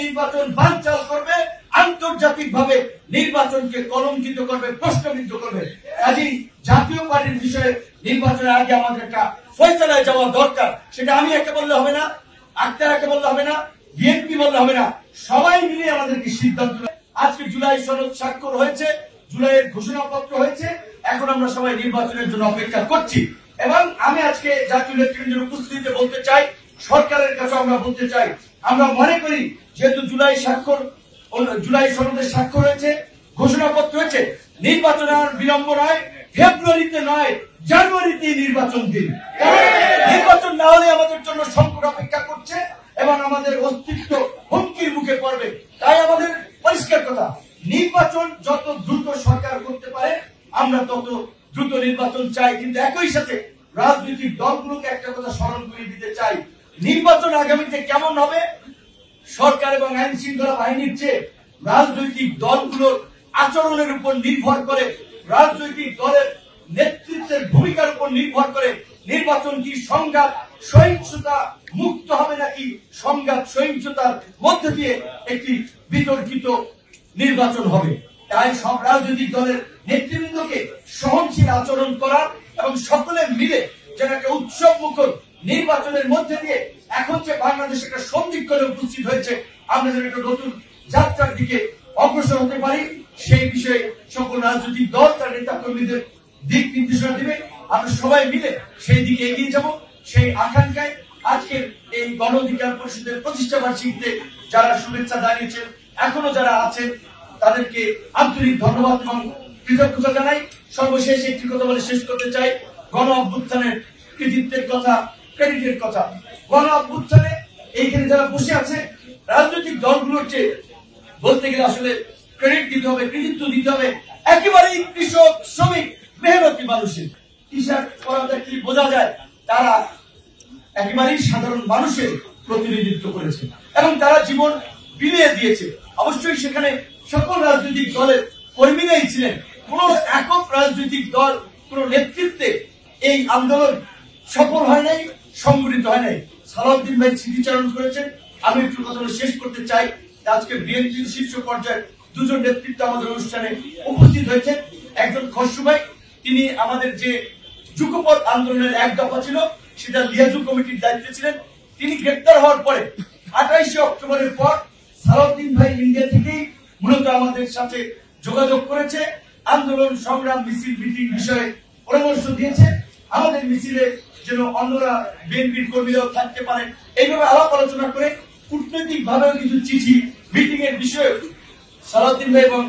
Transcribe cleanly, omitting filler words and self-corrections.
নির্বাচন বানচাল করবে, আন্তর্জাতিকভাবে নির্বাচনকে কলঙ্কিত করবে, প্রশ্নবিদ্ধ করবে। কাজেই জাতীয় পার্টির বিষয়ে নির্বাচনের আগে আমাদের একটা ফয়সালায় যাওয়া দরকার। সেটা আমি একে বললে হবে না, আক্তার একে বললে হবে না, বিএনপি বললে হবে না, সবাই মিলে আমাদেরকে সিদ্ধান্ত। আজকে জুলাই সনদ স্বাক্ষর হয়েছে, জুলাইয়ের ঘোষণাপত্র হয়েছে, এখন আমরা সবাই নির্বাচনের জন্য অপেক্ষা করছি। এবং আমি আজকে জাতীয় নেতৃবৃন্দের উপস্থিতিতে বলতে চাই, সরকারের কাছে আমরা বলতে চাই, আমরা মনে করি যেহেতু জুলাই সনদের স্বাক্ষর হয়েছে, ঘোষণাপত্র হয়েছে, নির্বাচন আর বিলম্ব নয়, ফেব্রুয়ারিতে নয় জানুয়ারিতে নির্বাচন দিন। নির্বাচন না হলে আমাদের জন্য সংকট অপেক্ষা করছে এবং আমাদের অস্তিত্ব হুমকির মুখে পড়বে। তাই আমাদের পরিষ্কার কথা, নির্বাচন যত দ্রুত সরকার করতে পারে আমরা তত দ্রুত নির্বাচন চাই। কিন্তু একই সাথে রাজনৈতিক দলগুলোকে একটা কথা স্মরণ করে দিতে চাই, নির্বাচন আগামীতে কেমন হবে সরকার এবং আইন শৃঙ্খলা বাহিনীর চেয়ে রাজনৈতিক দলগুলোর আচরণের উপর নির্ভর করে, রাজনৈতিক দলের নেতৃত্বের ভূমিকার উপর নির্ভর করে নির্বাচন কি সংঘাত সহিংসতা মুক্ত হবে নাকি সংঘাত সহিংসতার মধ্যে দিয়ে একটি বিতর্কিত নির্বাচন হবে। তাই সব রাজনৈতিক দলের নেতৃবৃন্দকে সহনশীল আচরণ করা এবং সকলে মিলে যেন একটা উৎসব মুখর নির্বাচনের মধ্যে দিয়ে এখন যে বাংলাদেশ একটা সন্ধিক্ষণে উপস্থিত হয়েছে, আমরা যেন একটা নতুন যাত্রার দিকে অগ্রসর হতে পারি, সেই বিষয়ে সকল রাজনৈতিক দল তার নেতা কর্মীদের দিক নির্দেশনা দিবে। আমরা সবাই মিলে সেই দিকে এগিয়ে যাব, সেই আকাঙ্ক্ষায় আজকের এই গণ অধিকার পরিষদের প্রতিষ্ঠা বার্ষিকীতে যারা শুভেচ্ছা জানিয়েছেন, এখনো যারা আছেন তাদেরকে আন্তরিক ধন্যবাদ এবং কৃতজ্ঞতা জানাই। সর্বশেষ একটি কথা বলে শেষ করতে চাই, গণ অভ্যুত্থানের কৃতিত্বের কথা, ক্রেডিটের কথা। গণ অভ্যুত্থানে এইখানে যারা বসে আছে রাজনৈতিক দলগুলোর চেয়ে বলতে গেলে আসলে ক্রেডিট দিতে হবে, কৃতিত্ব দিতে হবে একেবারেই কৃষক, শ্রমিক, মেহনতি মানুষের। কৃষক করাটা কি বোঝা যায়, তারা একেবারেই সাধারণ মানুষের প্রতিনিধিত্ব করেছে এবং তারা জীবন বিলিয়ে দিয়েছে। অবশ্যই সেখানে সকল রাজনৈতিক দলের কর্মীরাই ছিলেন, কোন একক রাজনৈতিক দল কোন নেতৃত্বে এই আন্দোলন সফল হয় নাই, সংগঠিত হয় নাই। সালাউদ্দিন ভাই স্মৃতিচারণ করেছেন। আমি একটু কথা শেষ করতে চাই, আজকে বিএনপির শীর্ষ পর্যায়ের দুজন নেতৃত্ব আমাদের অনুষ্ঠানে উপস্থিত হয়েছেন। একজন খসরু ভাই, তিনি আমাদের যে যুগপৎ আন্দোলনের এক দফা ছিল সেটা লিয়াজু কমিটির দায়িত্বে ছিলেন। তিনি গ্রেপ্তার হওয়ার পরে 28 অক্টোবরের পর সালাউদ্দিন ভাই ইন্ডিয়া থেকেই মূলত আমাদের সাথে যোগাযোগ করেছে, আন্দোলন সংগ্রাম মিছিল মিটিং বিষয়ে পরামর্শ দিয়েছে। আমাদের মিছিলে যেন অন্যরা বিএনপির কর্মীরাও থাকতে পারেন, এইভাবে আলাপ আলোচনা করে কূটনৈতিক ভাবেও কিছু চিঠি মিটিং এর বিষয়ে সালাউদ্দিন ভাই এবং